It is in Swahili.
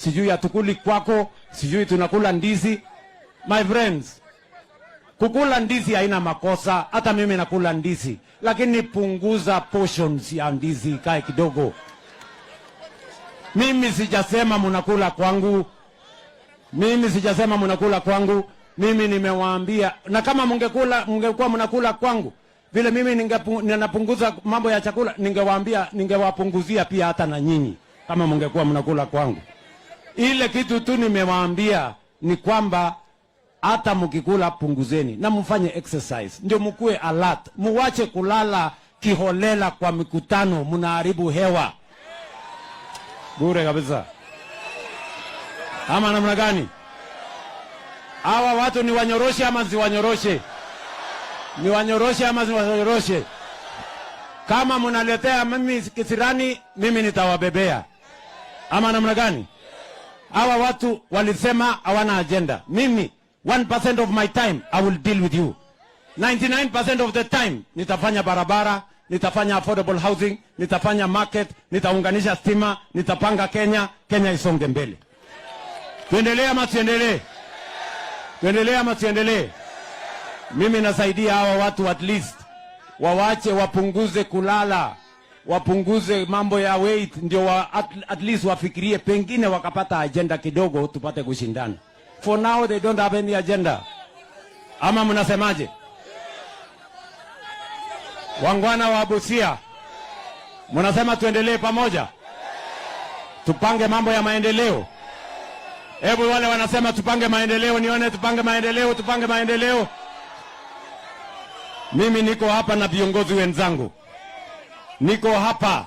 sijui hatukuli kwako, sijui tunakula ndizi. My friends, kukula ndizi haina makosa, hata mimi nakula ndizi, lakini punguza portions ya ndizi ikae kidogo. Mimi sijasema mnakula kwangu. Mimi nimewaambia, na kama mngekuwa mnakula kwangu vile mimi ninapunguza mambo ya chakula, ningewaambia, ningewapunguzia pia hata na nyinyi kama mngekuwa mnakula kwangu. Ile kitu tu nimewaambia ni kwamba hata mkikula punguzeni na mfanye exercise, ndio mkue alert. Muwache kulala kiholela kwa mikutano, mnaharibu hewa bure kabisa. Ama namna gani? Hawa watu ni wanyoroshe ama si wanyoroshe? Ni wanyoroshe ama si wanyoroshe? Kama mnaletea mimi kisirani, mimi nitawabebea. Ama namna gani? Hawa watu walisema hawana agenda. Mimi 1% of my time I will deal with you. 99% of the time nitafanya barabara, nitafanya affordable housing, nitafanya market, nitaunganisha stima, nitapanga Kenya isonge mbele. Tuendelee ama tuendelee? Tuendelee ama tuendelee? Mimi nasaidia hawa watu at least wawache, wapunguze kulala, wapunguze mambo ya weight, ndio at least wafikirie pengine wakapata agenda kidogo tupate kushindana. For now they don't have any agenda. Ama mnasemaje? Wangwana wa Busia, mnasema tuendelee pamoja, tupange mambo ya maendeleo. Hebu wale wanasema tupange maendeleo nione, tupange maendeleo. Mimi niko hapa na viongozi wenzangu. Niko hapa